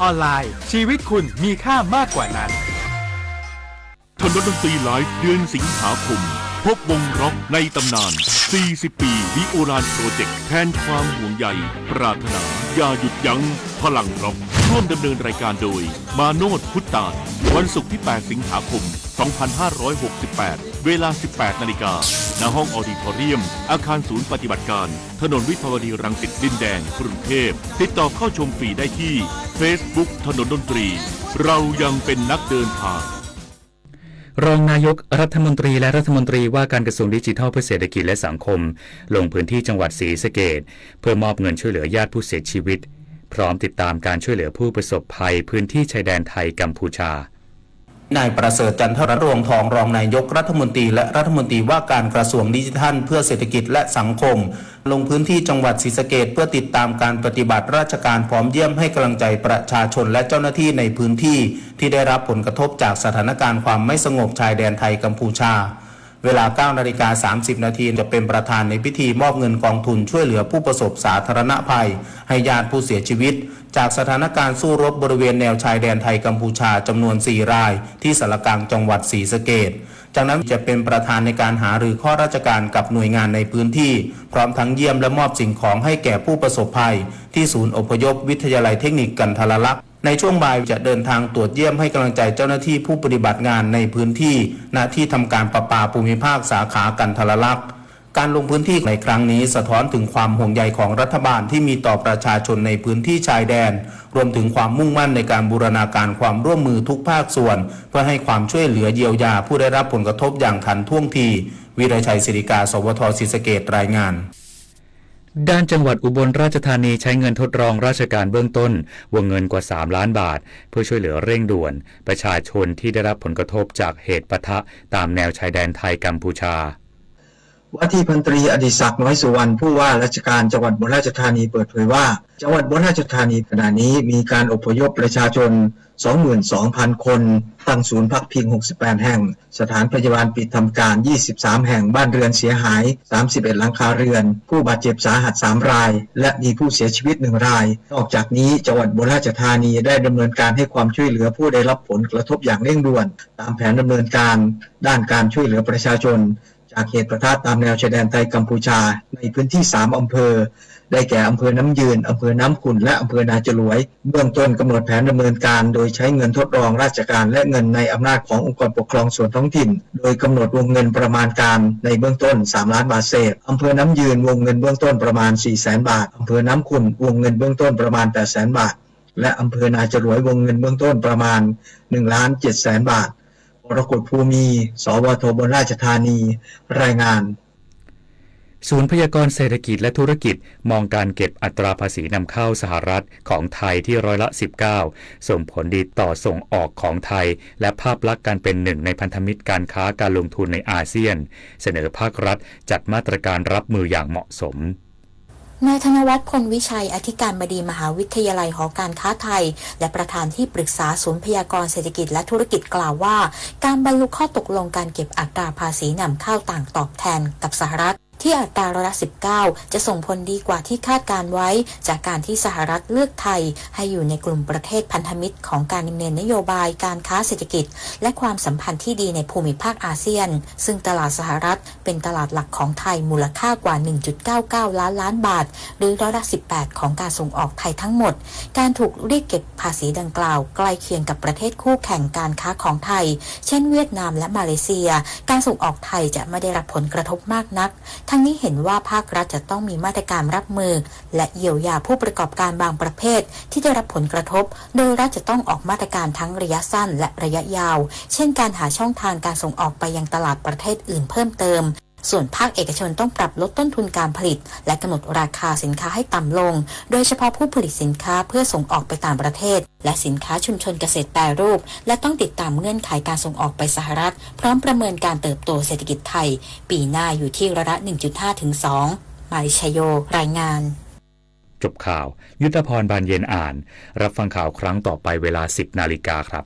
ออนไลน์ชีวิตคุณมีค่ามากกว่านั้นถนนดนตรีไลฟ์เดือนสิงหาคมพบวงร็อกในตำนาน 40 ปีวิโอลานโปรเจกต์แทนความห่วงใยปรารถนาอย่าหยุดยั้งพลังร็อกร่วมดำเนินรายการโดยมาโนดพุทธานวันศุกร์ที่ 8 สิงหาคม 2568 เวลา 18 นาฬิกาณห้องออดิทอเรียมอาคารศูนย์ปฏิบัติการถนนวิภาวดีรังสิตดินแดงกรุงเทพติดต่อเข้าชมฟรีได้ที่ Facebook ถนนดนตรีเรายังเป็นนักเดินทางรองนายกรัฐมนตรีและรัฐมนตรีว่าการกระทรวงดิจิทัลเพื่อเศรษฐกิจและสังคมลงพื้นที่จังหวัดศรีสะเกษเพื่อมอบเงินช่วยเหลือญาติผู้เสียชีวิตพร้อมติดตามการช่วยเหลือผู้ประสบภัยพื้นที่ชายแดนไทยกัมพูชานายประเสริฐจันทรรวงทองรองนายกรัฐมนตรีและรัฐมนตรีว่าการกระทรวงดิจิทัลเพื่อเศรษฐกิจและสังคมลงพื้นที่จังหวัดศรีสะเกษเพื่อติดตามการปฏิบัติราชการพร้อมเยี่ยมให้กำลังใจประชาชนและเจ้าหน้าที่ในพื้นที่ที่ได้รับผลกระทบจากสถานการณ์ความไม่สงบชายแดนไทยกัมพูชาเวลา 9:30 น.จะเป็นประธานในพิธีมอบเงินกองทุนช่วยเหลือผู้ประสบสาธารณภัยให้ญาติผู้เสียชีวิตจากสถานการณ์สู้รบบริเวณแนวชายแดนไทยกัมพูชาจำนวน 4 รายที่สารกลางจังหวัดศรีสะเกษจากนั้นจะเป็นประธานในการหารือข้อราชการกับหน่วยงานในพื้นที่พร้อมทั้งเยี่ยมและมอบสิ่งของให้แก่ผู้ประสบภัยที่ศูนย์อพยพวิทยาลัยเทคนิคกันทรลักษณ์ในช่วงบ่ายจะเดินทางตรวจเยี่ยมให้กำลังใจเจ้าหน้าที่ผู้ปฏิบัติงานในพื้นที่ณที่ทำการประปาภูมิภาคสาขากันทรลักษณ์การลงพื้นที่ในครั้งนี้สะท้อนถึงความห่วงใยของรัฐบาลที่มีต่อประชาชนในพื้นที่ชายแดนรวมถึงความมุ่งมั่นในการบูรณาการความร่วมมือทุกภาคส่วนเพื่อให้ความช่วยเหลือเยียวยาผู้ได้รับผลกระทบอย่างทันท่วงทีวีรชัยศิริกาสวทศรีสะเกษรายงานด้านจังหวัดอุบลราชธานีใช้เงินทดลองราชการเบื้องต้นวงเงินกว่า3 ล้านบาทเพื่อช่วยเหลือเร่งด่วนประชาชนที่ได้รับผลกระทบจากเหตุปะทะตามแนวชายแดนไทยกัมพูชาว่าที่พันตรีอดิศักดิ์น้อยสุวรรณผู้ว่าราชการจังหวัดอุบลราชธานีเปิดเผยว่าจังหวัดอุบลราชธานีขณะนี้มีการอพยพประชาชน 22,000 คนตั้งศูนย์พักพิง68แห่งสถานพยาบาลปิดทำการ23แห่งบ้านเรือนเสียหาย31หลังคาเรือนผู้บาดเจ็บสาหัส3รายและมีผู้เสียชีวิต1รายนอกจากนี้จังหวัดอุบลราชธานีได้ดำเนินการให้ความช่วยเหลือผู้ได้รับผลกระทบอย่างเร่งด่วนตามแผนดำเนินการด้านการช่วยเหลือประชาชนจากเหตุปะทะตามแนวชายแดนไทยกัมพูชาในพื้นที่3อำเภอได้แก่อำเภอน้ำยืนอำเภอน้ำขุ่นและอำเภอนาจรวยเบื้องต้นกำหนดแผนดำเนินการโดยใช้เงินทดลองราชการและเงินในอำนาจขององค์กรปกครองส่วนท้องถิ่นโดยกำหนดวงเงินประมาณการในเบื้องต้น3 ล้านบาทเศษอำเภอน้ำยืนวงเงินเบื้องต้นประมาณ 400,000 บาทอำเภอน้ำขุ่นวงเงินเบื้องต้นประมาณ 800,000 บาทและอำเภอนาจรวยวงเงินเบื้องต้นประมาณ 1,700,000 บาทกรกฎภูมิสวทอุบลราชธานีรายงานศูนย์พยากรณ์เศรษฐกิจและธุรกิจมองการเก็บอัตราภาษีนำเข้าสหรัฐของไทยที่19%ส่งผลดีต่อส่งออกของไทยและภาพลักษณ์การเป็นหนึ่งในพันธมิตรการค้าการลงทุนในอาเซียนเสนอภาครัฐจัดมาตรการรับมืออย่างเหมาะสมนายธนวัฒน์พลวิชัยอธิการบดีมหาวิทยาลัยหอการค้าไทยและประธานที่ปรึกษาศูนย์พยากรณ์เศรษฐกิจและธุรกิจกล่าวว่าการบรรลุข้อตกลงการเก็บอัตราภาษีนำเข้าต่างตอบแทนกับสหรัฐที่อัตราร้อยละ19จะส่งผลดีกว่าที่คาดการไว้จากการที่สหรัฐเลือกไทยให้อยู่ในกลุ่มประเทศพันธมิตรของการดำเนินนโยบายการค้าเศรษฐกิจและความสัมพันธ์ที่ดีในภูมิภาคอาเซียนซึ่งตลาดสหรัฐเป็นตลาดหลักของไทยมูลค่ากว่า 1.99 ล้านบาทหรือร้อยละ18ของการส่งออกไทยทั้งหมดการถูกเรียกเก็บภาษีดังกล่าวใกล้เคียงกับประเทศคู่แข่งการค้าของไทยเช่นเวียดนามและมาเลเซียการส่งออกไทยจะไม่ได้รับผลกระทบมากนักทั้งนี้เห็นว่าภาครัฐจะต้องมีมาตรการรับมือและเยียวยาผู้ประกอบการบางประเภทที่ได้รับผลกระทบโดยรัฐจะต้องออกมาตรการทั้งระยะสั้นและระยะยาวเช่นการหาช่องทางการส่งออกไปยังตลาดประเทศอื่นเพิ่มเติมส่วนภาคเอกชนต้องปรับลดต้นทุนการผลิตและกำหนดราคาสินค้าให้ต่ำลงโดยเฉพาะผู้ผลิตสินค้าเพื่อส่งออกไปต่างประเทศและสินค้าชุมชนเกษตรแปรรูปและต้องติดตามเงื่อนไขการส่งออกไปสหรัฐพร้อมประเมินการเติบโตเศรษฐกิจไทยปีหน้าอยู่ที่ร้อยละ 1.5 ถึง 2 มาริชโยรายงานจบข่าวยุทธพรบานเย็นอ่านรับฟังข่าวครั้งต่อไปเวลา 10 นาฬิกาครับ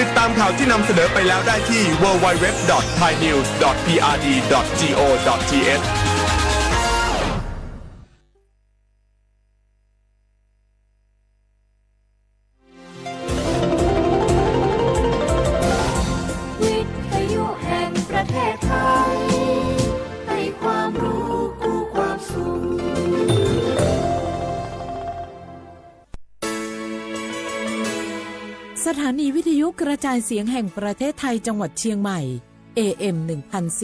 ติดตามข่าวที่นำเสนอไปแล้วได้ที่ www.thainews.prd.go.th สถานีวิทยุกระจายเสียงแห่งประเทศไทยจังหวัดเชียงใหม่ AM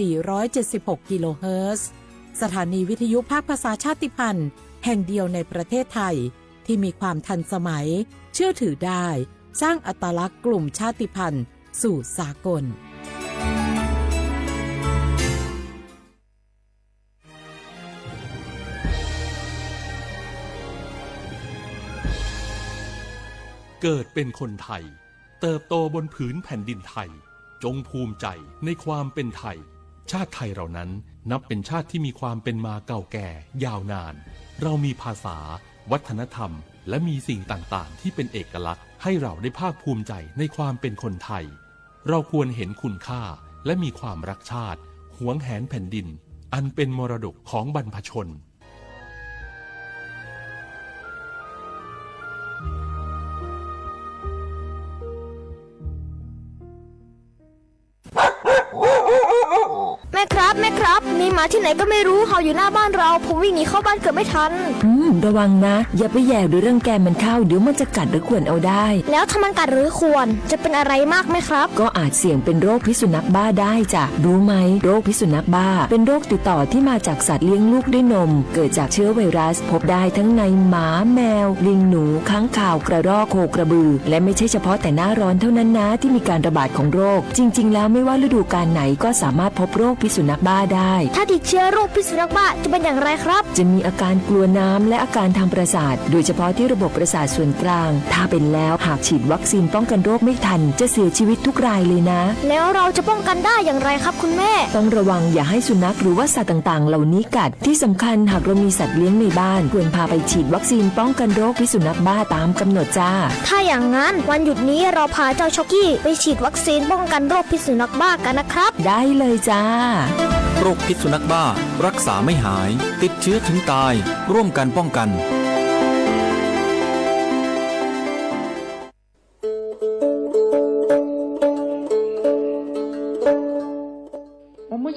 1476 กิโลเฮิรตซ์สถานีวิทยุภาคภาษาชาติพันธุ์แห่งเดียวในประเทศไทยที่มีความทันสมัยเชื่อถือได้สร้างอัตลักษณ์กลุ่มชาติพันธุ์สู่สากลเกิดเป็นคนไทยเติบโตบนผืนแผ่นดินไทยจงภูมิใจในความเป็นไทยชาติไทยเรานั้นนับเป็นชาติที่มีความเป็นมาเก่าแก่ยาวนานเรามีภาษาวัฒนธรรมและมีสิ่งต่างๆที่เป็นเอกลักษณ์ให้เราได้ภาคภูมิใจในความเป็นคนไทยเราควรเห็นคุณค่าและมีความรักชาติหวงแหนแผ่นดินอันเป็นมรดกของบรรพชนแม่ครับมีหมาที่ไหนก็ไม่รู้เห่าอยู่หน้าบ้านเราผมวิ่งหนีเข้าบ้านเกือบไม่ทันระวังนะอย่าไปแย่หรือเรื่องแกมันเข้าเดี๋ยวมันจะกัดหรือข่วนเอาได้แล้วถ้ามันกัดหรือข่วนจะเป็นอะไรมากไหมครับก็อาจเสี่ยงเป็นโรคพิษสุนัขบ้าได้จ้ะรู้ไหมโรคพิษสุนัขบ้าเป็นโรคติดต่อที่มาจากสัตว์เลี้ยงลูกด้วยนมเกิดจากเชื้อไวรัสพบได้ทั้งในหมาแมวลิงหนูค้างคาวกระรอกโคกระบือและไม่ใช่เฉพาะแต่หน้าร้อนเท่านั้นนะที่มีการระบาดของโรคจริงๆแล้วไม่ว่าฤดูกาลไหนก็สามารถพบโรคพิษสุนัขบ้าได้ถ้าติดเชื้อโรคพิษสุนัขบ้าจะเป็นอย่างไรครับจะมีอาการกลัวน้ำและอาการทางประสาทโดยเฉพาะที่ระบบประสาทส่วนกลางถ้าเป็นแล้วหากฉีดวัคซีนป้องกันโรคไม่ทันจะเสียชีวิตทุกรายเลยนะแล้วเราจะป้องกันได้อย่างไรครับคุณแม่ต้องระวังอย่าให้สุนัขหรือว่าสัตว์ต่างๆเหล่านี้กัดที่สำคัญหากเรามีสัตว์เลี้ยงในบ้านควรพาไปฉีดวัคซีนป้องกันโรคพิษสุนัขบ้าตามกำหนดจ้าถ้าอย่างนั้นวันหยุดนี้เราพาเจ้าช็อกกี้ไปฉีดวัคซีนป้องกันโรคพิษสุนัขบ้ากันนะครับได้เลยจ้าโรคพิษสุนัขบ้ารักษาไม่หายติดเชื้อถึงตายร่วมกันป้องกัน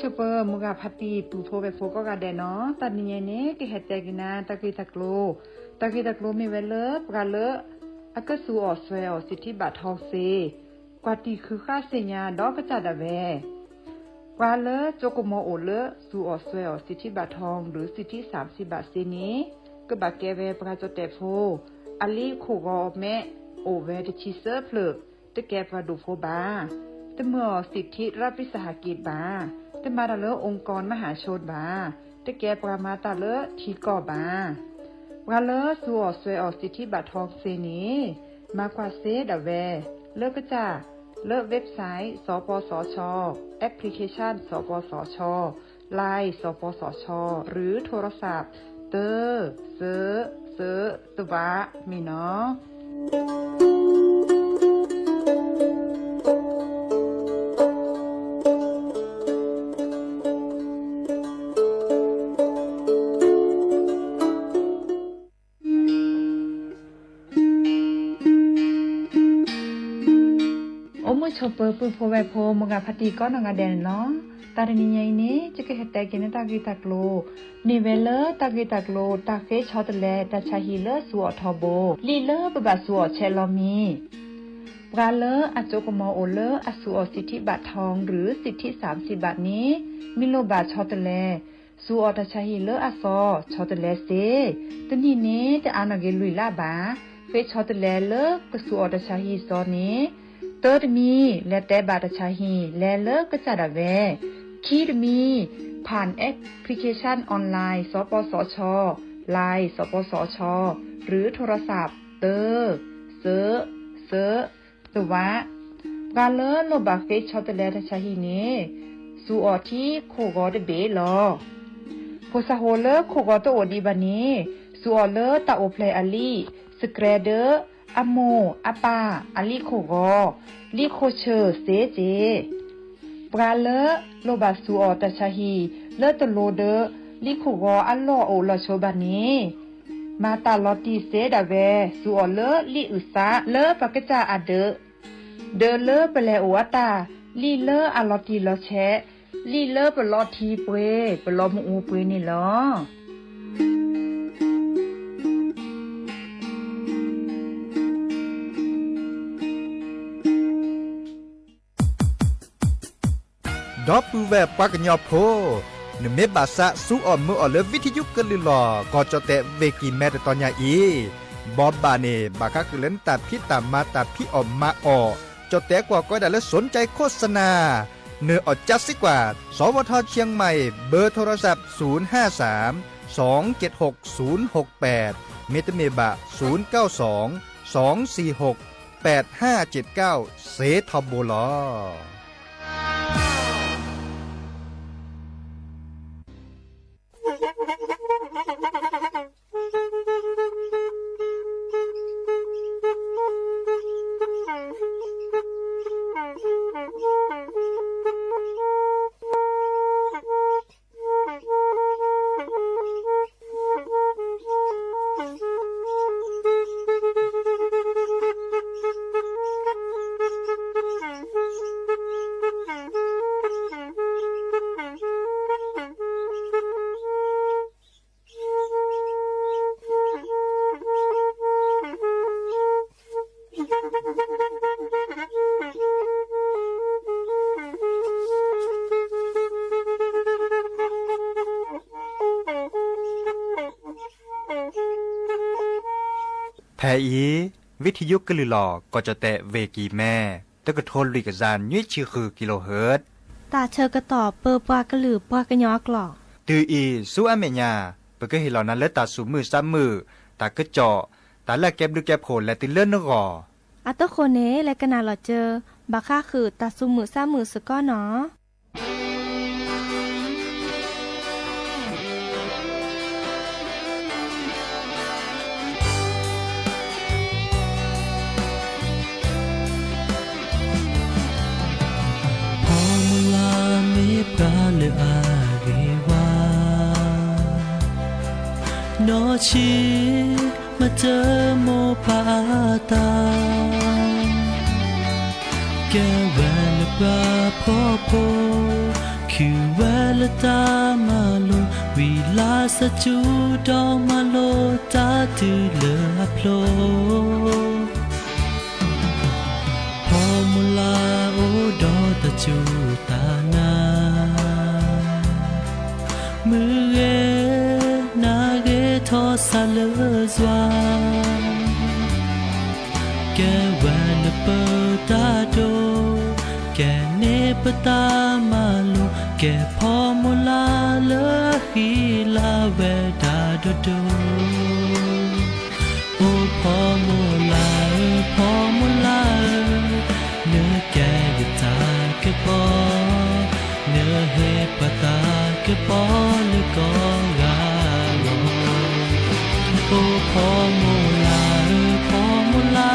ชเปอร์มุกาพัตีปูโฟเบโฟก็กาเดเนาะตัดนี้เนี่ยกิเฮตกินาตะกีตะกโลมีเวลปกาเลอากสูออสเวลสิทธิบัตรทองเซกว่าตีคือค่าเสียดอกกระจัดเวกว่าเลโจโกโมโอเลสูออสเวลสิทธิบัตรทองหรือสิทธิ30 บาทเซนี้ก็บาเกเวปกาโจเตโฟอลีโคกอแม่โอเวตชิเซอร์เพลตะแกปาดูโฟบาตะเมื่อสิทธิรัฐวิสาหกิจบาตะมาตะเลองค์กรมหาชนบาตะแกปรามาตะเลทีก่อบาปราเลสัวสวยออกสิทธิบัตรทองเซนี้มากว่าเซดาเวเลิกก็จ้าเลิกเว็บไซต์สปสช.แอปพลิเคชันสปสช.ไลน์สปสช.หรือโทรศัพท์เตอเซตวะมีเนาะชอปเปอร์ปูโฟเวโพมงาพัตีก็นงาเดนเนาะตาเรนียัยนี้จะเกตแต่กินตากิตากโลนิเวเลตากิตากโลตาเฟชอตเลตาชาฮิเลสัวทอโบลีเลปบาสัวเชลอมีปราเลอโจกมอโอเลอสัวสิทธิบัตรทองหรือสิทธิ30 บาทนี้มิโลบาชอตเลสัวตาชาฮิเลอซอชอตเลเซตนี่นี้จะอานาเกลุยลาบาเฟชอตเลเลกสัวตาชาฮิซอนี้เติร์ดมีและแต่บาตชาฮีและเลิกก็จะดาเวคีดมีผ่านแอปพลิเคชันออนไลน์สปสช.ไลน์สปสช.หรือโทรศัพท์เตอร์เซตวะกาเลโลบาเฟชอตเลตชาฮีนี้สูออที่โคกอดเบลอโพสาโฮเลโคกอตโอดีบานีสูออเลตาโอเพลอลีสเกรเดอร์อโมอาปาอลิโคกอลิโคเชอเซเจปราเลโลบาสูออตชาฮีเลตโลเดลิโคกออัลโลโอลโชบานีมาตาลอติเซดาเวสูออเลลิอุซาเลปะกะจาอเดเลเปเลโออตาลีเลอลอติลอแชลีเลเปลอทีเปเปลอมอูเปนี่ลอ ดอปูแวปากญอโพนเมบาสะสู้อ่อมมืออ่อเลวิทยุกลือหลอก็จะแตะเวกีแม่ตอนยาอีบอบบาเนบาคักเล่นตัดพี่ตามมาตัดพี่อ่อมมาอ่อจะแตะกว่าก็ได้แล้วสนใจโฆษณาเนื้ออดจัดสิกว่าสวทเชียงใหม่เบอร์โทรศัพท์053 276 068เมตเมบะ092 246 8579เซทอมโบลอแทอีวิทยุกลือหลอก็จะแตะเวกีแม่ตะกะโทนลิกซานยี่ชื่อคือกิโลเฮิรตซ์ตาเชอกระต่อเปอปากระหลือปากระยอกหลอกตืออีสู้อเมญาเปก็เห็นเหล่านั้นและตาสูมือซ้ำมือตากระเจาะตาแลกแก็บดึกแก็บโผล่และติเลื่อนนกออัตโคเนและกนาหลอเจอบาค่าคือตาซุมือซ้ำมือสก้อเนาะกาเลอาเกวานอชีมาเจอโมพาตาแกแวลปาพ่อโพคือแวลตามาโลวิลาสจูดองมาโลตาตือเลอพโลพอมุลาโอดอตะจูตานามือเอนาเกทอสาเลซวาแกแวนเปตาโดแกเนปตามาโลแกพอมุลาเลฮีลาเวดาโดโดโอพอมุลาพอมุลาเนื้อแกยตาแกพอเนื้อเฮปตาแกพอเลกอกาโอพอมุลาพอมุลา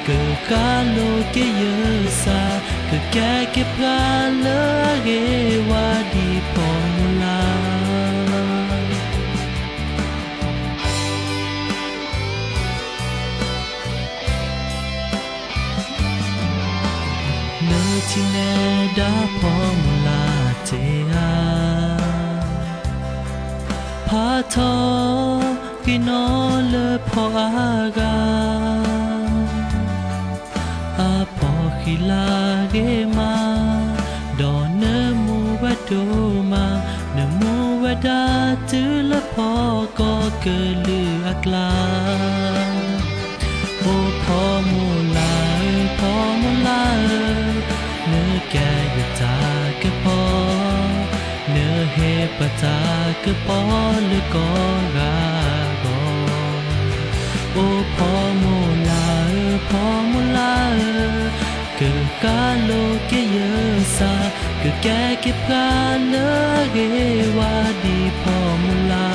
เกิดกาโลเกเยซาเกิดแกเก็บกาเลเกวาดีพอมุลาเนื้อที่แนดาพอมุลาเจียพาทอกินอเลพออากาอาพอขิลาเกมาดอนเนมูเวโดมาเนมูเวดาจือละพอก็เกลืออักลาโอพอมูลาพอมูลาเนื้อแกยตาเกพอเนื้อเฮปตาเกพอเลกอกาโอพอมูลาพอมูลาเกิดกาโลเกเยซาเกิดแกเก็บกาเลเกวาดีพอมูลา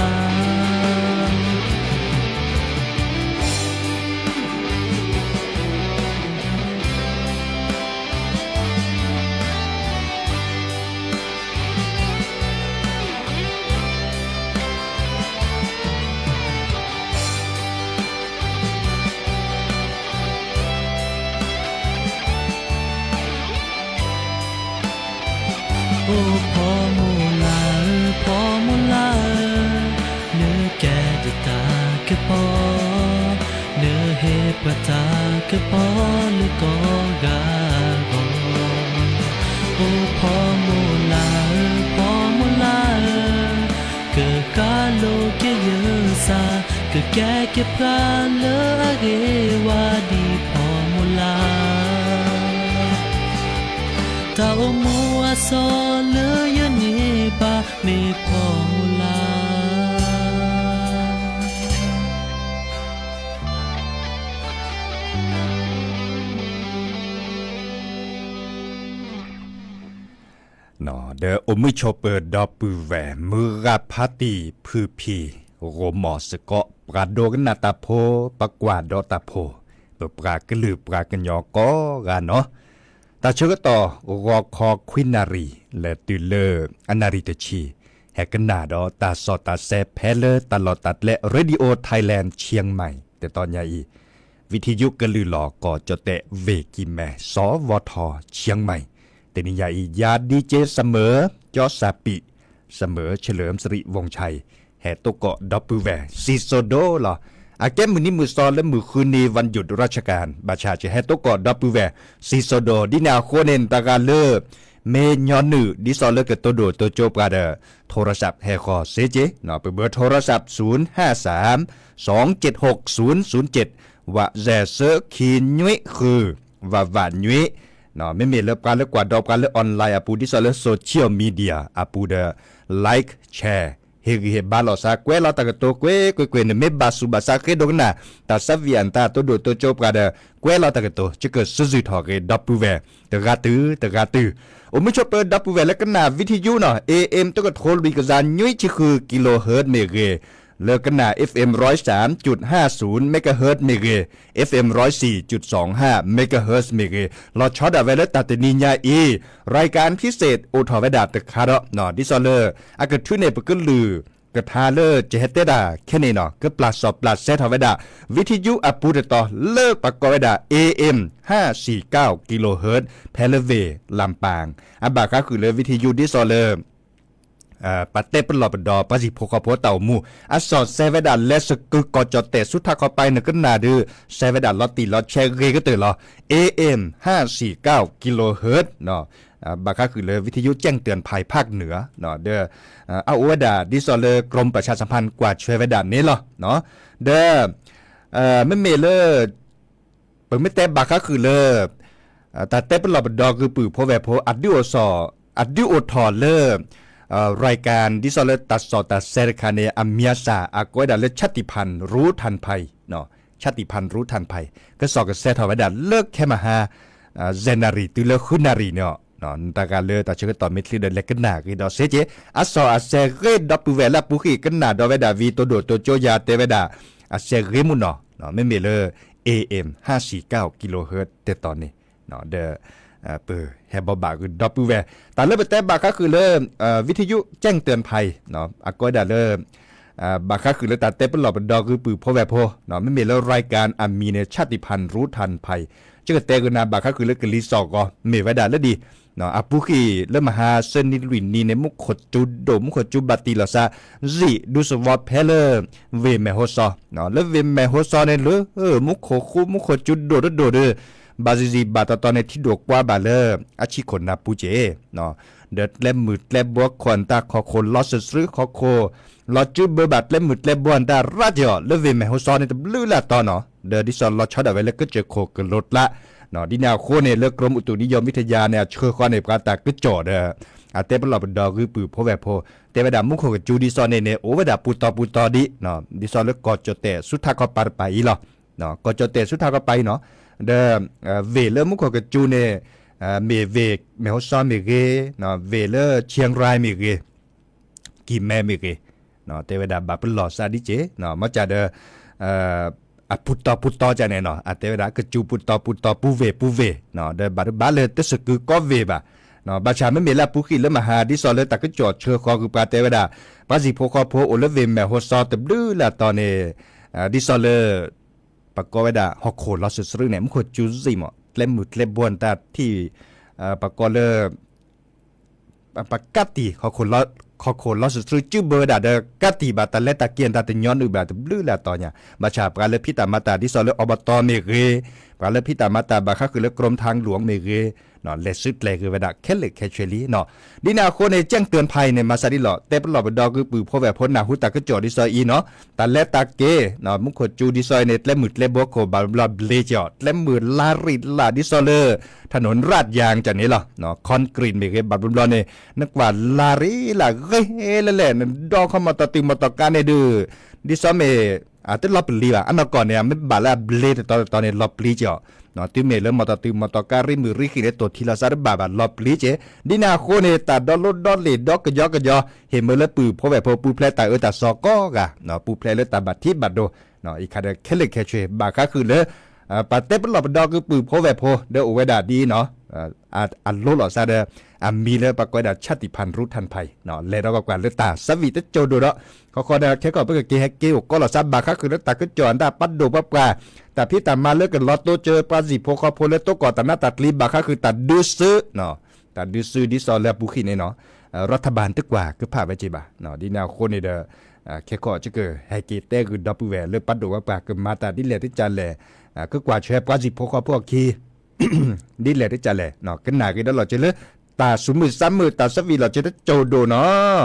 โอพอมูลาพอมูลาเนื้อแกจะตาแค่พอเนื้อเฮปตาแค่พอหรือกอกาโอพ พอมูลาพอมูลาเกิดกาโลเกเยซาเกิดแก่เก็บกาเลอเกวาดีพอมูลาตาโอมัวซอเลยเนบาเมพอมูลาเนาะเดออมิชอเปิดดอปือแหวมือกับพาตีพือพีโรมอสเกาะปราโดกันนาตาโพปกวาดอตาโพเปิดปรากลือปรากันยอกอกันเนาะตาเชกต่อรอคอควินารีและตุเลออนาริตชีแหกันนาดอตาสอตาแซแพเลตลอดตัดและเรดิโอไทยแลนด์เชียงใหม่แต่ตอนยาอีวิทยุกลือหลอก่อจเตะเวกิแมสวทเชียงใหม่แต่นิยายยาดีเจเสมอจอสาปิเสมอเฉลิมสิริวงชัยแห่ตุกเกาะดับปือแวซีโซโดหรออาแก้มือนี้มือซอนและมือคืนนี้วันหยุดราชการบาชาจะแห่ตุกเกาะดับปือแวซีโซโดดินาโคเนนตากาเลอเมยอนนือดิซอลเลกตัวโดตัวโจปราเดอโทรศัพท์แห่คอเซเจเนาะไปเบอร์โทรศัพท์053-276-007ว่าแจเซอร์คีนุ้ยคือว่าหวานนุ้ยเนาะไม่มีเลิกการเลิกกว่าดอกการเลิกออนไลน์อาปูดิซอลเลโซเชียลมีเดียอาปูเดอไลค์แชร์เฮกิเฮบาลอซาเกวลอตากะโตเกวเนเมบาสุบาซาเกดงนาตาซาวิอันตาโตโดโตโจปราเดเกวลอตากะโตจะเกิดสุจุทอเกดับปูเวตะกาตือโอมิชอเปิดดับปูเวแล้วก็นาวิทยุเนาะ AM ตะกะโทรบีกะซานยุ้ยชิคือกิโลเฮิรตซ์เมเกเลิกกันหนา FM 103.50 เมกะเฮิรตซ์เมเก FM 104.25 เมกะเฮิรตซ์เมเกลอช็อตอะไว้แล้วตัดนิญญาอีรายการพิเศษโอทอเวดาตะคาร์เนาะดิซอลเลอร์อากะทุเนปกะลือกะทาเลอร์เจเฮเตดาแค่นี้เนาะก็ปลาสอบปลาเซทอเวดาวิทยุอปูเดตอเลิกปะกอเวดา AM 549 กิโลเฮิรตซ์แพลเวลำปางอะบาก็คือเลยวิทยุดิซอลเลอร์ปัตเตปลอบดอปะสิโพกอโพเต่ามูอสอดเซเวดาเลสกึกอจอเตสุทาเข้าไปนึกนาดือเซเวดาลอตีลอแชเรก็ตื่นลอ AM 549 กิโลเฮิรตซ์เนาะบาก็คือเลยวิทยุแจ้งเตือนภัยภาคเหนือเนาะเด้อเอาเวดาดิซอลเลอร์กรมประชาสัมพันธ์กว่าเชเวดานี้เหรอเนาะเด้อไม่เมเลอร์เปิดไม่แต่บาก็คือเลยแต่เตปลอบดอคือปือโพแวโพอัดดิโอซออัดดิโอทอเลอร์รายการดิซอลเลตัดสอตัดเซรคาเนอัมเมียซาอากวยดาเลชาติพันธ์รู้ทันภัยเนาะชาติพันธ์รู้ทันภัยก็สอกับเซทอไว้ดาเลิกแค่มาหาเจนารีตุเลคุนารีเนาะตากาเลตาเชกต่อมิตรเดเลกันนาคือดอเซเจอัสซออัสเซเรดอปูเวลาปุขีกันนาดอเวดาวีโตโดโตโจยาเตเวดาอัสเซเรมุนเนาะไม่มีเลย AM 549 กิโลเฮิรตซ์แต่ตอนนี้เนาะเดเปิดแฮบบอบาคือดับปูเวแต่เริ่มแต่บาก็คือเริ่มวิทยุแจ้งเตือนภัยเนาะอากอยดาเริ่มบาก็คือเริ่มแต่เต็มเป็นหลอดดอกคือปือพ่อแวพ่อเนาะไม่มีแล้วรายการอามีในชาติพันธุ์รู้ทันภัยจะก็แต่กันนาบาก็คือเริ่มกรีสอก็เมไว้ดาแล้วดีเนาะอาปุขีเริ่มมหาเซนิลินนีในมุขดจุดโดมุขดจุบัติลาซาจีดูสวอตเพลเลอร์เวเมโฮซอเนาะแล้วเวเมโฮซอเนี่ยมุขคูมุขจุดโดดบาซิบาตตอนในที่ดวกว่าบาเลอร์อาชิคนนาปูเจเนาะเดิดเล่มมืดเล่มบัวขวัญตาขอคนลอสซื้อขอโคลอจุบเบอร์บัดเล่มมืดเล่มบัวตาราเดียวเลเวเมโฮซอนในตบลื้อละตอนเนาะเดิดดิซอนลอช็อตเอาไว้แล้วก็เจอโคกันลดละเนาะดิแนวโคเนี่ยเลิกกรมอุตุนิยมวิทยาเนี่ยเชื่อข้อในประกาศก็จ่อเด้ออาเตปลอบดอคือปือพ่อแวพ่อเตวดามุขกับจูดิซอนเนี่ยโอเวดาปูตอดิเนาะดิซอนแล้วกอดจเตสุดท้ายก็ปาไปอีหรอเนาะกอดจเตสุดท้ายก็ไปเนาะเดเวเลมุขกับจูเนี่ยเมเวเมฮซอนเมเกเนาะเวเลเชียงรายเมเกกิแม่เมเกเนาะเทวดาบาปลอซาดิเจเนาะมาจากเดพุตตอจะเนี่ยเนาะเทวดากจูพุตตอปูเวเนาะเดบาเลตสกุก็เวบะเนาะบาชาไม่มีละปุขีแล้วมาหาดิซอเลตะก็จอดเชื่อคอคือปาเทวดาปาสิโพคอโพโอเลเวเมฮซอตบลือละตอนนี้ดิซอเลปะกอเวดาฮอกโคลอสสรึเนี่ยมุขจูซิมเล่มมุดเล่มบวนตาที่ปะกอเลปะกัตติฮอกโคลอสสรึจื้อเบอร์ดาเดกัตติบาตาเลตะเกียนตาตะย้อนอุบาตบลือละตอนเนี่ยบาชาปะเลพิตามาตาดิซอเลอบตเมเกปะเลพิตามาตาบาคะคือเลกรมทางหลวงเมเก เนาะเลสุดเลยคือเวลาแค่เล็กแค่เชลีเนาะดีนาคนในแจ้งเตือนภัยในมาซาดิหล่อแต่ปลอบดอคือปือพอแบบพ้นนาหุตาก็จอดิซอยอีเนาะตาเลตาเกเนาะมุขจูดิซอยในและมืดและบวกโคบาบลาเบลจอดและมืดลาริดลาดิซอเลอร์ถนนราดยางจากนี้หรอเนาะคอนกรีตเมกบาบลาเนี่ยนักว่าลาริลาเฮ้ละแหละดอเข้ามาต่อติมาต่อการในดื้อดิซอเมอาจจะลบลีว่ะอันนั้นก่อนเนี่ยไม่บาลาเบลตอนนี้ลบลีจ่อเนาะติเมเลมาต่อการิมือริขิเรตัวทีละซาร์บาบาลบลีเจดินาโคเนตาดอลดอลเลดอกกะยอกะยอเฮมเลปือพอแบบพอปูแพลตาตาซอกอกะเนาะปูแพลเลตาบัดที่บัดโดเนาะอีกคาเดเคเลเคชบาคาคือเลปาเตปลอบดอคือปือพอแบบพอเดโอเวดาดีเนาะอันโลหลอซาเดมีเลปากอยดาชาติพันธุ์รุทันภัยเนาะเลเราก็กว่าเลตาสวีตโจโดเนาะเขาได้แค่ก่อนเพื่อเกแฮกเกลก็หลอซับบาคาคือเลตาก็จอนได้ปัดโดปับกว่าแต่พี่ตามมาเลิกกันลอตโตเจอปาสิโพคอโพเลโตก่อนแต่หน้าตัดลีบาคาคือตัดดูซื้อเนาะตัดดูซื้อดิซอลและบุคินเนาะรัฐบาลตึกว่าคือผ่าไปจีบาเนาะดีนาโคนี่เดแค่ก่อนจะเกิดไฮเกเต้คือดับเบิลแวร์เลิกปัดโดปับกว่าคือมาตาดิเลที่จันแหละก็กว่าแชร์ปาสิโพคอพวกคีดิเลที่จันแหละเนาะกันหนากันแล้วเราจะเลิกตาสุมือซ้ำมือตาสวีเราจะได้โจโดเนาะ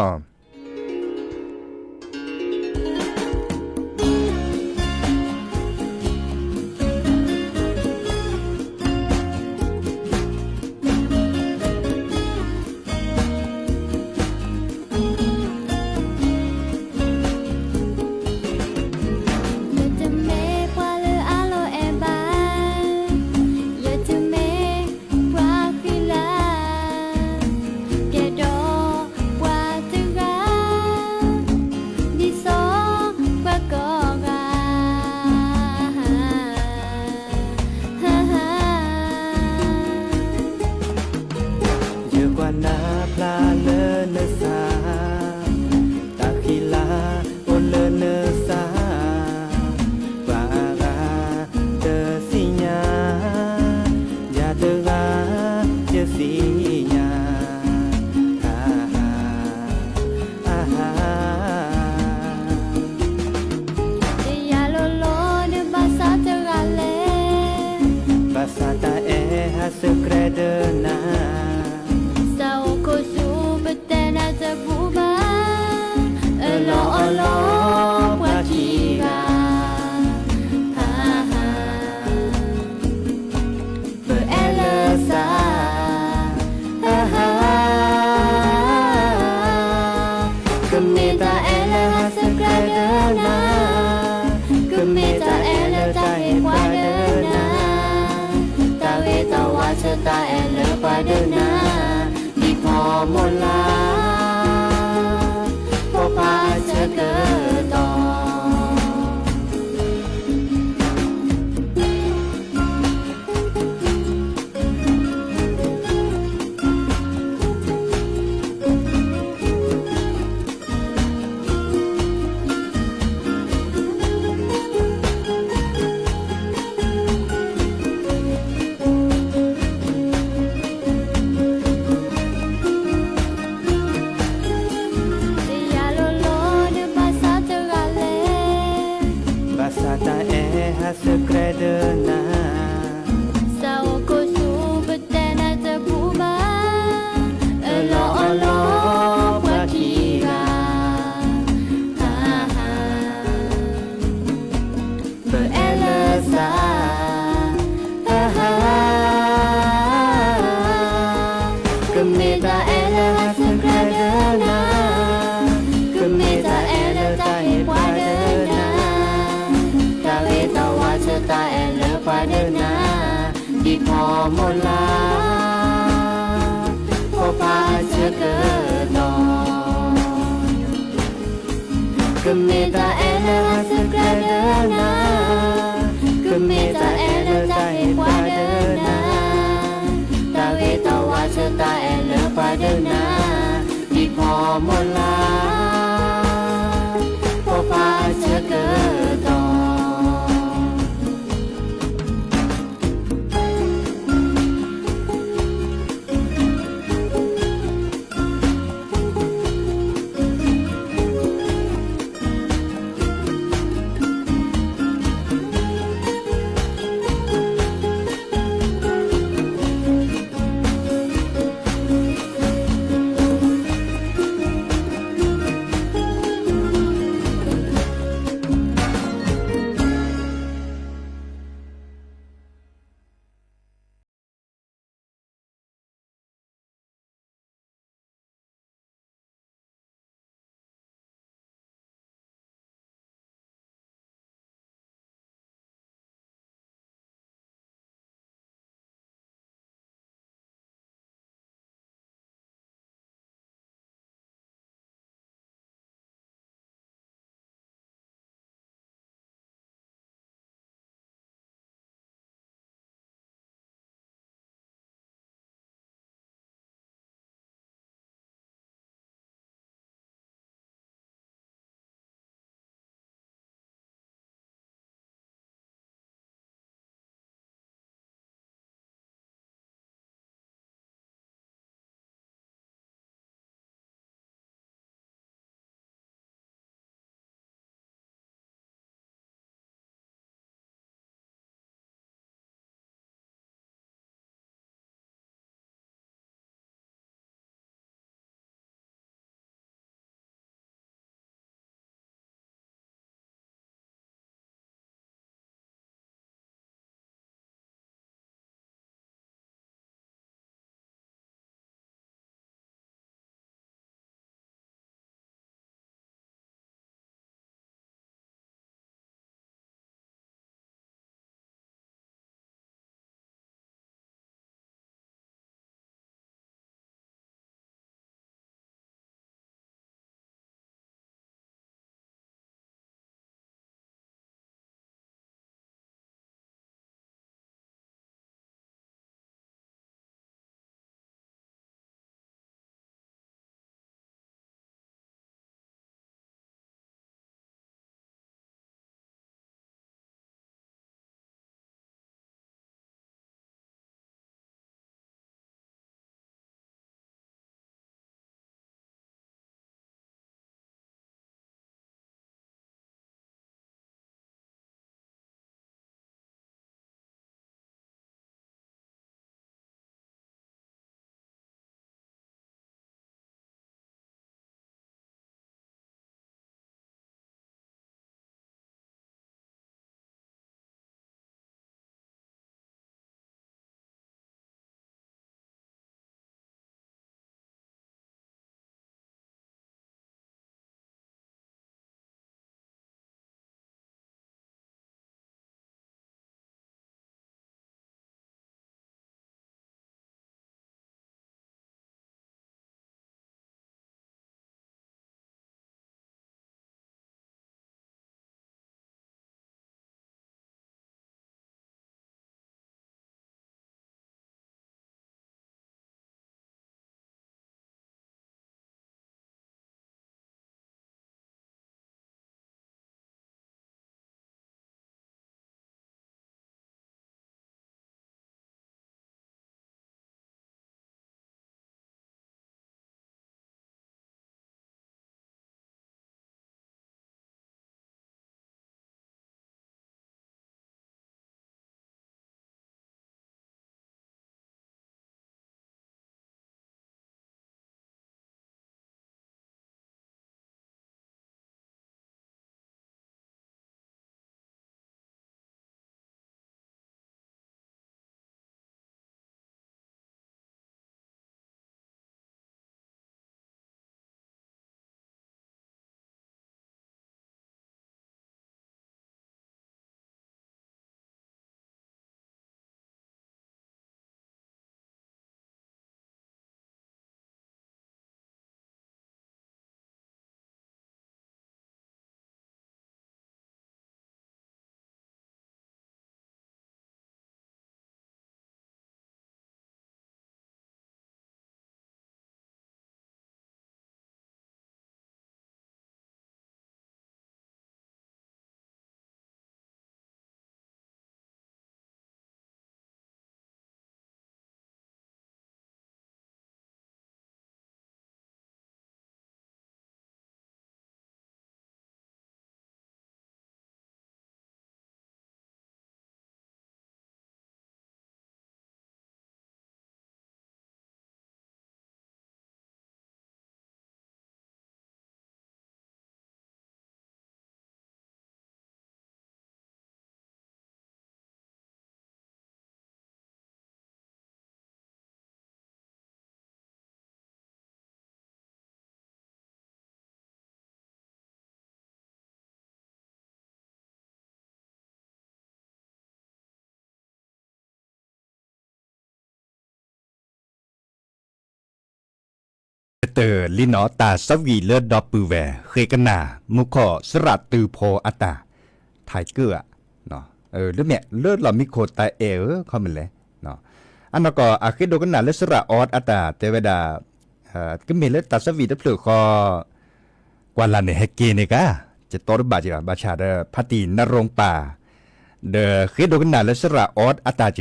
ตาแอลเลปาเดนาดีพอมลาพอพาเชเกตอSekredena Saoko su betena terbuba Elo-elo wakira Berelesa Kemita ela sekredena Kemita ela tahi padena ta ele padena di pomola opa cheke no kemita ele sekredena kemita ele tahi padena tawe tawa ta ele padena di pomola opa cheke no เตอร์ลินอตาสวีเลดอปือแวเคกันนามุขอสระตือโพอัตตาไทเกอร์เนาะเรื่องเนี่ยเลือดเรามีโคตาเขามันเลยเนาะอันนั้นก็อาคิดดูกันนาเลสระออดอัตตาแต่เวลาก็มีเลตาสวีดับเปลือกคอกว่าลันเนี่ยเฮกีนี่กะจะตอร์บาจิบาชาเดพัตีนรงป่าเดคิดดูกันนาเลสระออดอัตตาเจ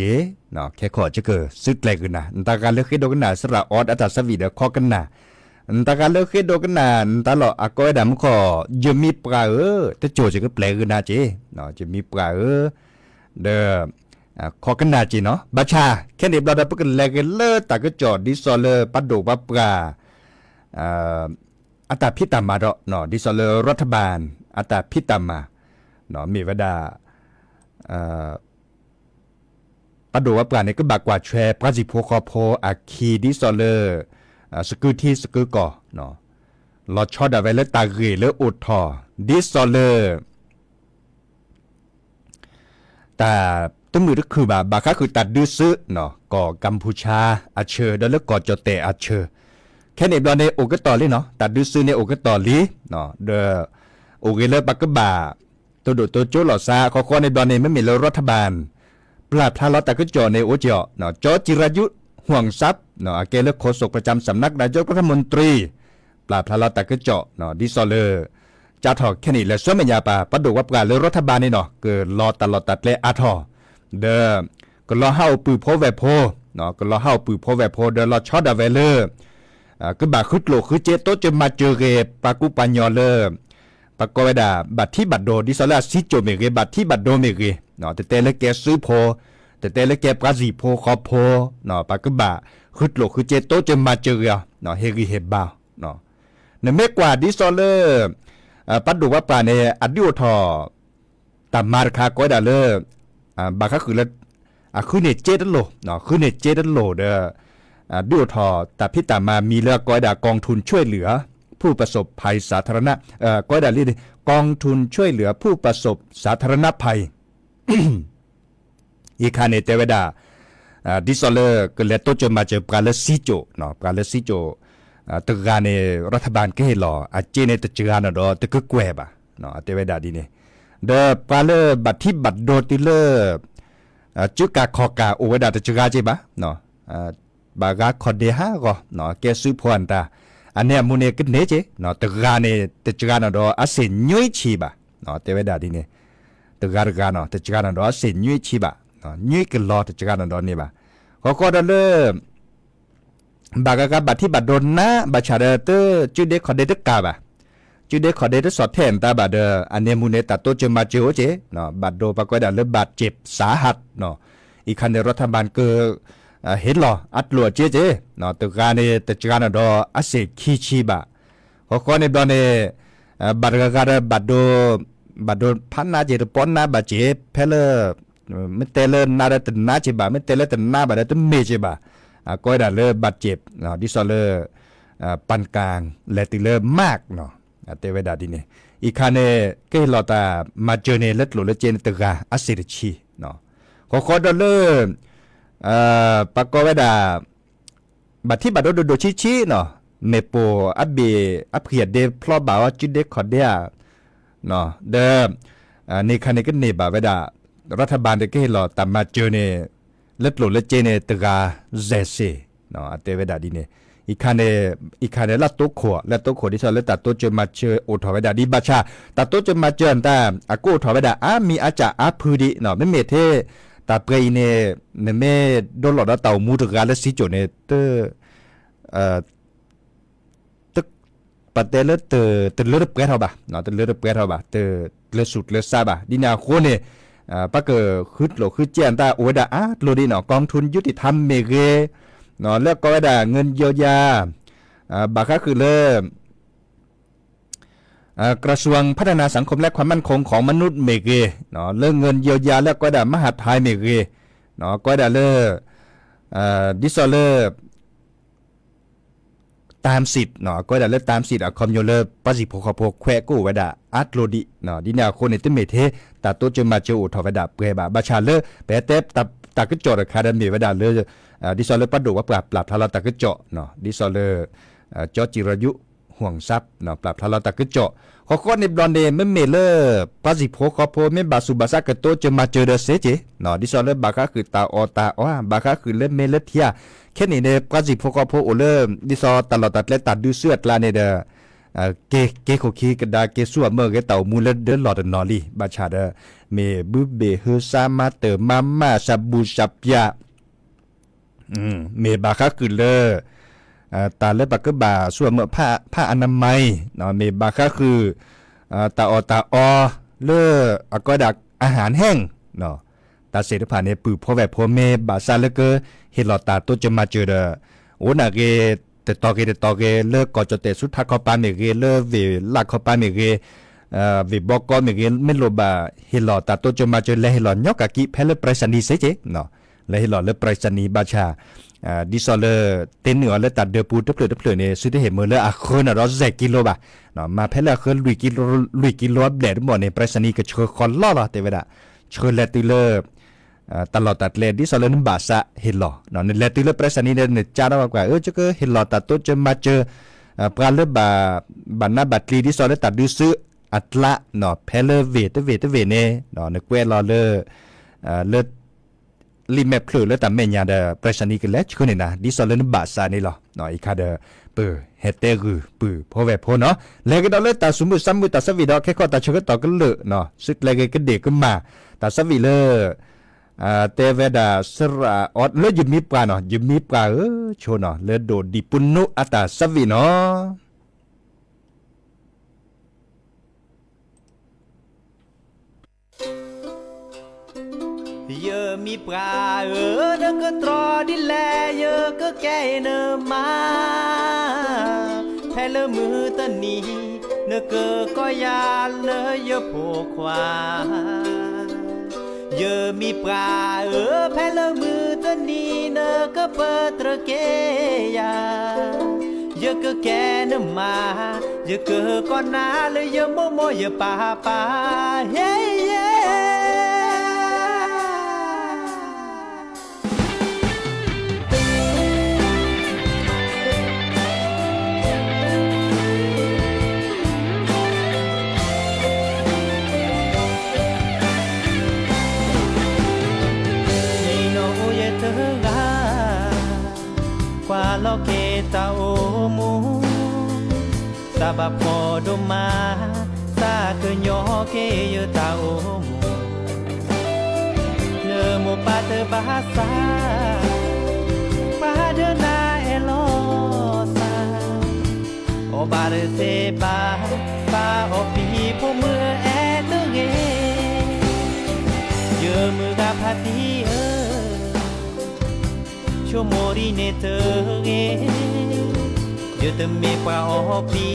เนาะแค่ขอจะเกิดซึกแหลกนะตาการเลือกคิดดูกันนาสระออดอัตตาสวีเดข้อกันนาตาการเลือกคิดดูกันนาตลอดอากอยดำขอจะมีปลาแต่โจจะก็แปลกนะเจเนาะจะมีปลาเดขอกันนาจีเนาะบาชาแค่เด็บเราได้พูดกันแลกันเลิศแต่ก็จอดดิซอเลอร์ปัดโดปับปลาอัตราพิตามาเนาะดิซอเลอร์รัฐบาลอัตราพิตามาเนาะมีวดาปัดโดปับปลาเนี่ยก็บากกว่าแชร์ปราจิโพคอโพอาคีดิซอเลอร์สกุลที่สกุลก่อเนาะลอชอดาเวลตาเกยเลอุดทอดิซอเลอร์แต่ต้นมือก็คือบาค่าคือตัดดื้อซื้อเนาะก่อกัมพูชาอาเชอแล้วก่อจอเตอาเชอแค่ในตอนในโอกต่อเลยเนาะตัดดื้อซื้อในโอกต่อลีเนาะเดอโอเคเลยปักกบาตัวโดตัวโจหล่อซาข้อในตอนในไม่มีรัฐบาลปราบพลาดแต่ก็จอในโอเจาะเนาะจอจิรายุห่วงทรัพย์เนาะอาเกเลโฆษกประจำสำนักนายกรัฐมนตรีปราบพลาดแต่ก็เจาะเนาะดิซอเลอร์จะถอดแค่นี้แล้วส่วนไม่ยาป่าประดูว่าการเลยรัฐบาลนี่เนาะเกิดรอตลอดตัดเลยอาทอเด้อก็รอเฮาปือโพแวโพเนาะก็รอเฮาปือโพแวโพเด้อรอช็อตอะเวเลอร์ก็บาคึดโลคือเจโตจะมาเจอเกปากุปัญญอเลอร์ปากกอดาบัตที่บัตโดดิซอลาซิโจเมเกบัตที่บัตโดเมเกเนาะแต่ละแกซื้อโพแต่ละแกปราจีโพคอโพเนาะปากกบาคึดโลคือเจโตจะมาเจอเนาะเฮริเฮบาเนาะในเมกว่าดิซอเลอร์ปัดดูว่าปลาในอดิโอทอตามมาราคาก็ได้เลยบางครั้งคือละคือเนเจดันโลเนาะคือเนเจดันโลเด้อดิโอทอแต่พี่ตามมามีเลือกก็ได้กองทุนช่วยเหลือผู้ประสบภัยสาธารณะก็ได้เรียกกองทุนช่วยเหลือผู้ประสบสาธารณภัย อีกคาเนเตเวดาดิซอเลอร์ก็เลยโตจะมาเจอปลาเลซิโจเนาะปลาเลซิโจตะการในรัฐบาลก็ให้รออาเจเนตะจือานดอตะก็แกวบะเนาะเตเวดาดีเนี่ยเดอปลาเลบัตที่บัตโดติเลจุกาคอกาโอเวดาตะจือเจบะเนาะบากาคอเดฮาก็เนาะแกซื้อพวนตาอันเนี้ยมูเนก็เนเจเนาะตะการในตะจือานดออาเซญุยชีบะเนาะเตเวดาดีเนี่ยตะการเนาะตะจือานดออาเซญุยชีบะเนาะญุยก็รอตะจือานดอนี่บะก็ได้เลยบากากาบัตที่บัตโดนนะบัชาเดเตอจุดเด็กขอเดตกาบะจุดเด็กขอเดตสอดแทนตาบัดเดออันเนมูเนตัดโตเจมาเจโอเจเนาะบัตโดปากดาเลบาดเจ็บสาหัสเนาะอีกคันในรัฐบาลเกเห็นหรออัดลัวเจเจเนาะตะการในตะการดออาเซคีชีบะขอในดอนในบัตกาบัตโดพันนาเจปอนนาบาเจเพลไม่เตลนาดตนาเจบะไม่เตลตนาบาดตเมเจบะก็ได้เลยบาดเจ็บเนาะดิซอเลอร์ปานกลางและติเลอร์มากเนาะเตเวดาดีเนี่ยอีกคันเนี่ยก็เราตามาเจอในเล็ดหลุดเจนตะกาอาเซริชีเนาะขอได้เลยปากก็เวดาบัดที่บัดโดชิเนาะเมโปอับเบอับเขียดเดพลอบาวจุดเดคอเดียเนาะเดิมในคันนี้ก็เนบาเวดารัฐบาลเด็กก็เราตามมาเจอในเล็ดหลุดเจนตะกาเซเซเนาะเตเวดาดีเนี่ยอีกคันเนี่ยละตัวขวและตัวขวที่ชอบแล้วตัดตัวจนมาเจอโอทอเวดาดีบาชาตัดตัวจนมาเจอแต่อากูทอเวดามีอาจจะพืดีเนาะไม่เมเทตาเปรย์เนี่ยไม่โดนหลอดเต่ามูตะการและสิโจเนี่ยตึกปัตเตเลเตเลือดเปรี้ยวบ่ะเนาะเตเลือดเปรี้ยวบ่ะเตเลือดสุดเลือดซาบ่ะดีนาโคเนี่ยปะเกอคือโลคือเจียนตาโอเวดาโลดีเนาะกองทุนยุติธรรมเมเกเนาะแล้วก็เวดาเงินเยียวยาบางครั้งคือเริ่มกระทรวงพัฒนาสังคมและความมั่นคงของมนุษย์เมเกเนาะเรื่องเงินเยียวยาแล้วก็ได้มหาดไทยเมเกเนาะก็ได้ดิซอเลอร์ตามสิทธิ์เนาะก็ได้ตามสิทธิ์คอมโยเลอร์ปฏิภคโพแควกูเวดาอัตโลดิเนาะดินาโคเนตเมเทตาโตจมาเจออุทเวดาเปบาบาชาเลอเปเตปตากึจอดคาดามีเวดาเลดิซอเลอร์ปัดดูว่าปราบทาราตากึจอเนาะดิซอเลอร์ จอจิรายุห่วงทรัพย์เนาะปรับทะเลาะตะกึเจาะขอในบลอนเดไม่เมเลอร์ปาสิโพขอโพไม่บาสุบาซากะโตจะมาเจอเดเสเจเนาะดิซอเลบาคาคือตาอตาบาคาคือเลเมเลเทียแค่นี้เนี่ยปาสิโพขอโพโอเลดิซอตลอดตัดและตัดดูเสื้อลาเนเดเกโคคีกระดาเกสัวเมื่อเกเต่ามูลเดินหลอดนอลีบาชาเดเมบุเบเฮซามาเตอร์มาม่าซาบูซาปยาเมบาคาคือเลตาเล็บก็บ่าส่วนเมื่อผ้าอนามัยเนาะเมบาคาคือตาเลอก็ดักอาหารแห้งเนาะตาเสด็จผ่านในปือพ่อแวบพ่อเมบาซาเลกเฮลอตาตัวจะมาเจอโอนาเกแต่ตอเกเลิกก่อจะเตะสุดทักเข้าปาเมเกเลิกเวลักเข้าปาเมเกเวบอกก็เมเกไม่โลบาเฮลอตาตัวจะมาเจอและเฮลอนยอกกะกิเพลปรายศนีย์เสเจเนาะและเฮลอเลปรายศนีย์บาชาดิซอเลเต็นเหนือเลตัดเดือปูดับเปลือยเนี่ยซื้อได้เห็นเมื่อเลอะคนเราแจกกิโลบ่ะเนาะมาเพลคือลุยกิโลแบดหมดในปรายศนีย์ก็เชิญคอนล่อแต่เวลาเชิญเลติเลตลอดตัดเลดิซอเลนบาซาเฮลอเนาะในเลติเลปรายศนีย์เนี่ยจ้าเราว่าจะก็เฮลอตัดตัวจะมาเจอปลาเลบานาบัตลีดิซอเลตัดดูซื้ออัตละเนาะเพลเวตเนี่ยเนาะในเกวลอเลลิเมพลือแล้วแต่เมียเดปรายศนีย์กันแล้วช่วยนะดิสอลเลนบาซานี่หรอเนาะอีกค่ะเดปือเฮเตคือปือพอแวบพอเนาะแล้วก็ดอเลตาสมุซ้ำมือตาสวีดอแค่ข้อตาเชื่อต่อกันเลยเนาะสุดแล้วก็เด็กก็มาตาสวีเลเตเวดาสระออดเลยยืมมีปลาเนาะยืมมีปลาโชว์เนาะเลยโดดดิปุนนุอัตาสวีเนาะเยอะมีปลาเนก็ตรอดิแลเยอะก็แก่เนมาแพ้เลมือตะนีเนก็ยาเลเยอะโผควาเยอะมีปลาแพ้เลมือตะนีเนก็เปิดตระเกียเยอะก็แก่เนมาเยอะก็นาเลยเยอะโมเยอะป่าเฮ้lo que ta omu sabab podoma sa ke nyo ke ye ta omu ne mo pa te bahasa pada na elosa o bare se ba o pi po mu e tu ge ye mu ga phati cho mori ne te ge je te me pa opi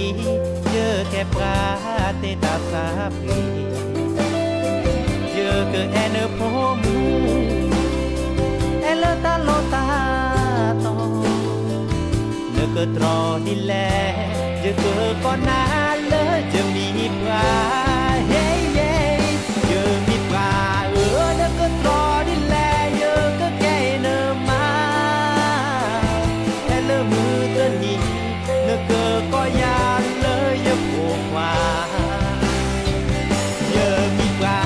je ke pra te ta sa pri je ke ene po mu ele ta lo ta to ne ke tro di le je ke ko na le je mi pra hey hey je mi pra ne ke tro di le je ke ke ne maมือตะนี้เนเกอก็ยาเลยอย่าโผล่มาเยอะมีปลา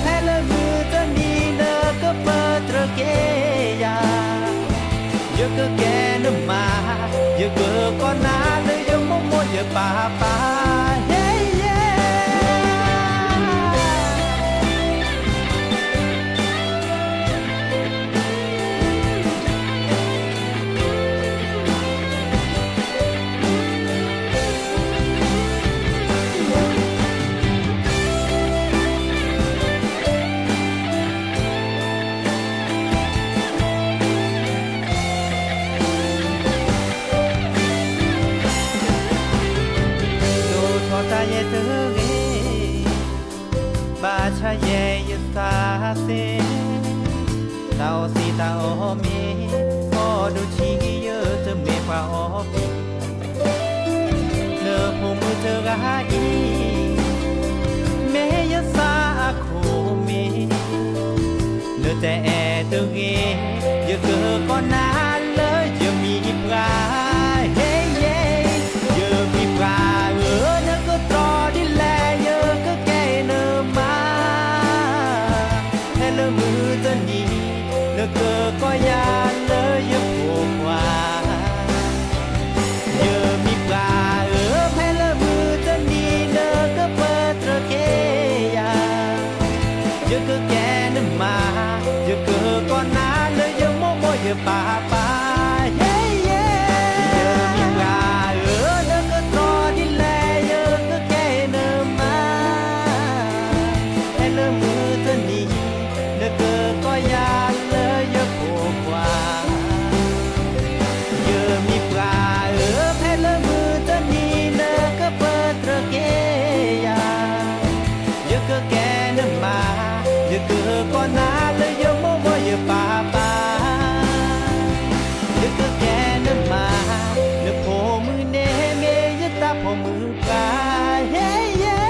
แพ้เลยมือตะนี้เนก็เปิดตระเกียเยอะก็แกนมาเยอะก็นาเลยอย่าโมอย่าป่าเฮ้ye te ge ba cha ye ye sa se tao si tao mi o du chi ye te me pa o pi ne po mu te ga i me ye sa ko mi ne te e te ge ye ke ko na le je mi pra hey yeah เลมือจะหนีเลเกอก็ยาเลยยกโผกว่าเยอะมีปลาแพ้เลมือจะหนีเลก็เปิดระเกยาเยอะก็แกนมาเยอะก็นาเลยเยอะโมโมเยอะป่าป่าเฮ้เย่เยอะมีปลาเลก็ตรอดิแลเยอะก็แกนมาแพ้เลมือจะหนีเลก็ยาเลยเยอะโผกว่าเยอะมีปลาแพ้เลมือจะหนีเลก็เปิดระเกยาเยอะก็แกนมาเยอะก็นาเลยเยอะโมโมเยอะป่าป่าเยอะก็แกนมาเยอะโผมือเนเมเยอะตาโผมือปลาเฮ้เย่ เ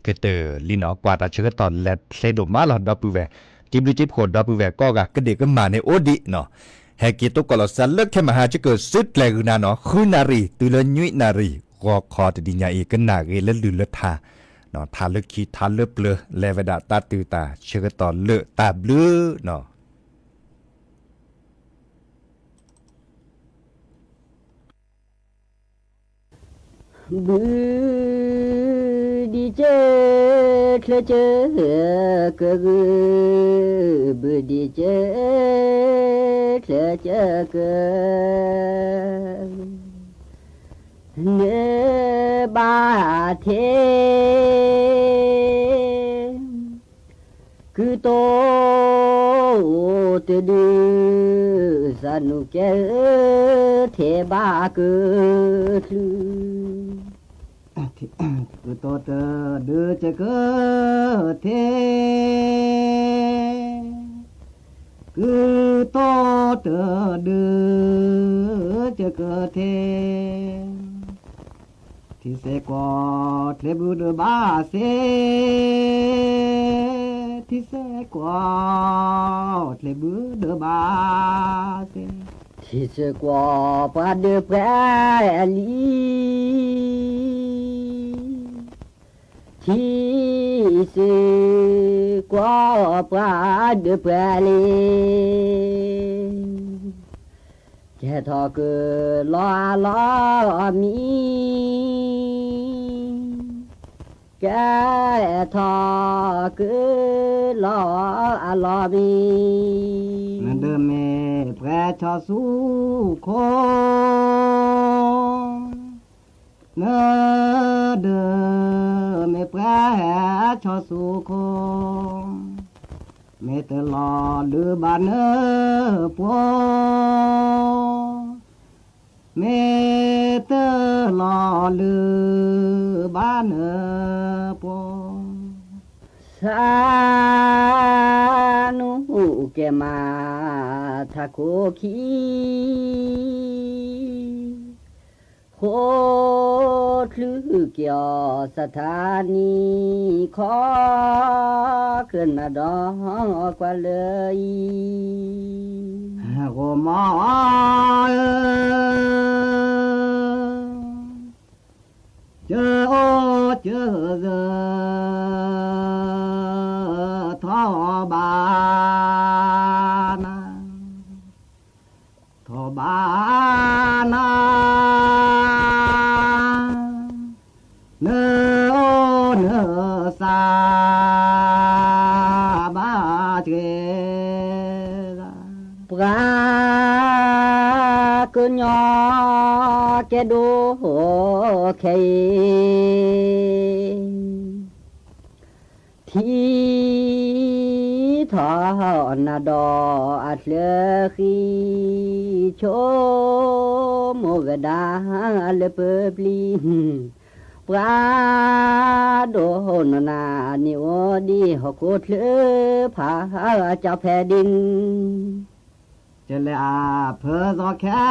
ก็เตอลีนอกว่าตาเชื่อตอนแลเซโดมาหลอดดอปูเวจิบลิจิบโคดอปูเวก็กะเด็กก็มาในโอดิเนาะแฮกิตุกอลสันเลิกแค่มาหาจะเกิดสุดแลกุนาเนาะคือนารีตุลยุยนารีก็คอตดิญญาเอกันนาเกและลือละทาเนาะทาเลิกขี้ทาเลิกเปลือแลเวดาตาตือตาเชื่อตอนเลิกตาเบลือเนาะบือดีเจเคลเจกะกือบือดีเจเคลเจกะเนบาเทคือโตเตดูสนุกเกเทบากือคือโตเตดูจะเกเทคือโตเตดูจะเกเทที่เสกว่าเทบุดบาเสที่เสกว่าเทบุดบาเสที่เสกว่าปาเดแปรลีที่เสกว่าปาเดแปรลีแค่ทอเกลอลอมีแค่ทอเกลอลอมีนั่นเดิมเมแพร่ชอสู้คงนั่นเดิมเมแพร่ชอสู้คงเมตลอดือบานเนปวเมตลอลือบานเนปวสานุเกมาทาโคคีโคคลือเกี่ยวสถานีขอขึ้นมาดอกกว่าเลยโกมอเจอโอเจอเจอทอบานาทอบานาเนอเนอสาบาเจปรากญอแกดูเคที่ทอนาดออัดเลขีโชโมกดาเลเปปลีปราโดนนานิโอดีหกโคตรเลผาเจ้าแผ่ดินจะเลยอาเพอซอแค่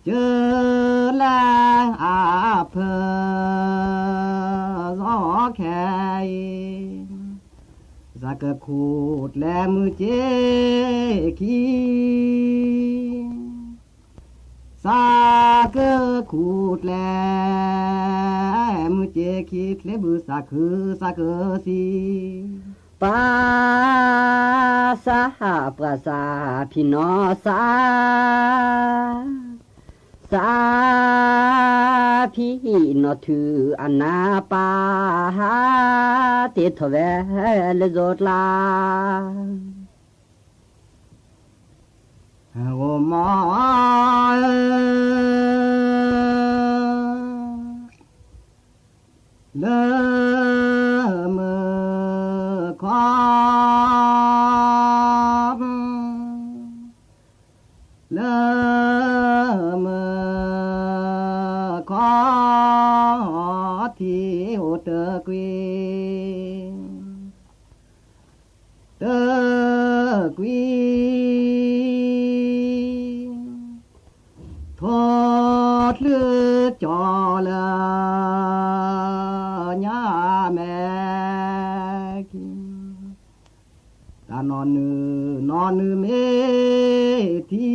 เจอแล้วอาเพอซอแค่สักขูดแลมือเจคีสักขูดแลมือเจคีเลบือสักคือสักสีปาสาปราสาพี่น้องสาพี่นอถืออันนาปาเตทเวลโจดลาโอมอเลมคอมเลมคอที่โอเตกวีเตกวีทอด เลือจอเลยย่าแม่ตานอนนือเมที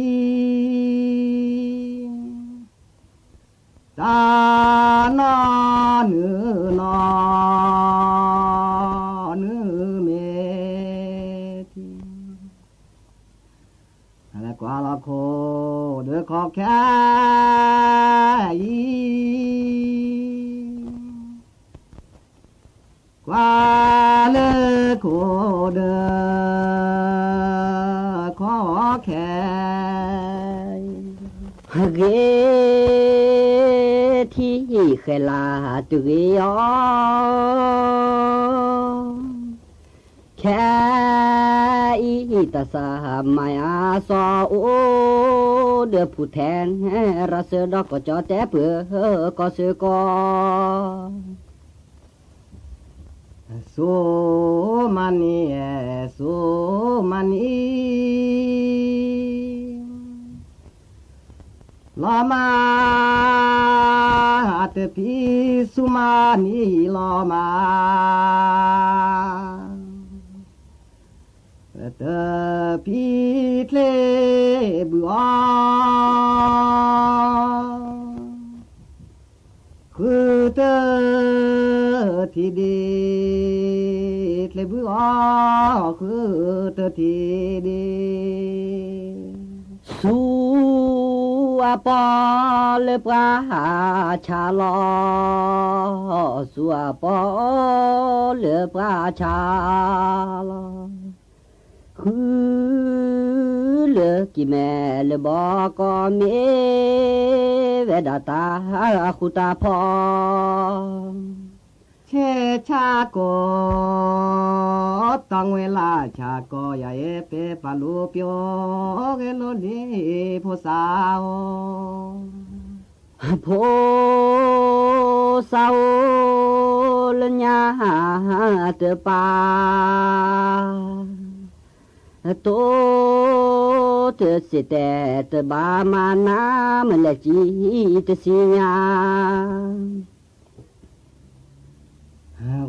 ตานอนนือเมทีแล้วก็ละโคเดือขอแค่กว่าเลโคเดือขอแค่เกที่เคลาตุกยอแค่อีตาสามายาซอโอเดือผู้แทนรัสดอกก็จอแต่เปื่อก็เสือก็สุมานีลอมาเตพีสุมานีลอมาเตพีเทเลบัวคือเตที่ดีเทเลบัวคือเตที่ดีสุอาปอเลปราชาลอสุอาปอเลปราชาลอคือเลกิแม่เลบอก็เมเวดาตาคุตาพอเชชาโกตั้งเวลาชาโกยาเอเปปาลูเปียวเกโลนีโพสาวโพสาวลญาเตปาโตเตสิเตเตบามานาเมลจีเตสิญา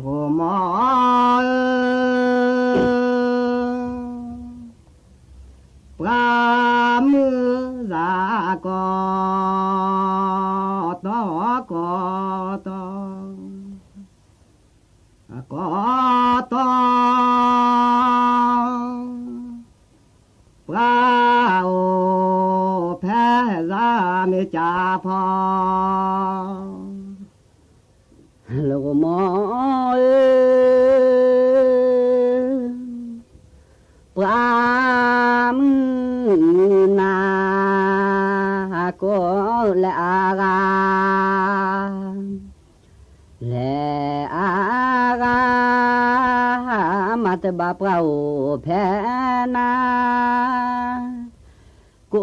โกมอปรามือซากอตอกอตอกอตอปราโอแพ้ซาเมจาพอโลมอปรามือนาโกและอากาและอากามาตบาปราโอแพ้นาโก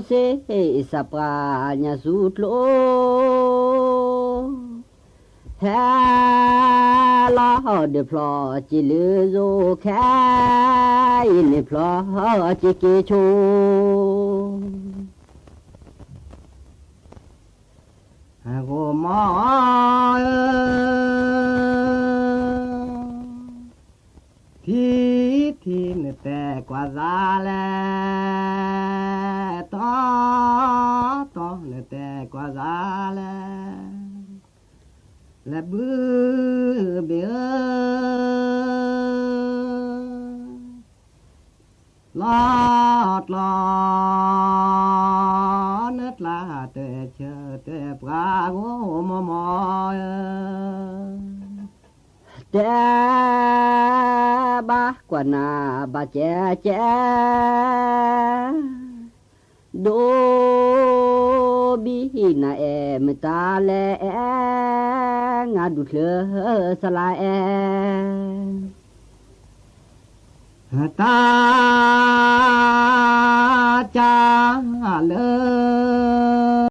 เสสัปราญาสุตโลแค่ลอเดพลอจิเลโซแค่อินพลอจิเกโชโกมอที่นแต่กว่าซาแลต่อนแต่กว่าซาแลและบือเบียลอดเนื้อลาเตเชเตปราโกมมอแต่บากว่านาบาเจโดบีนาเอมตาเลงาดุเลสลาเอตาจาเล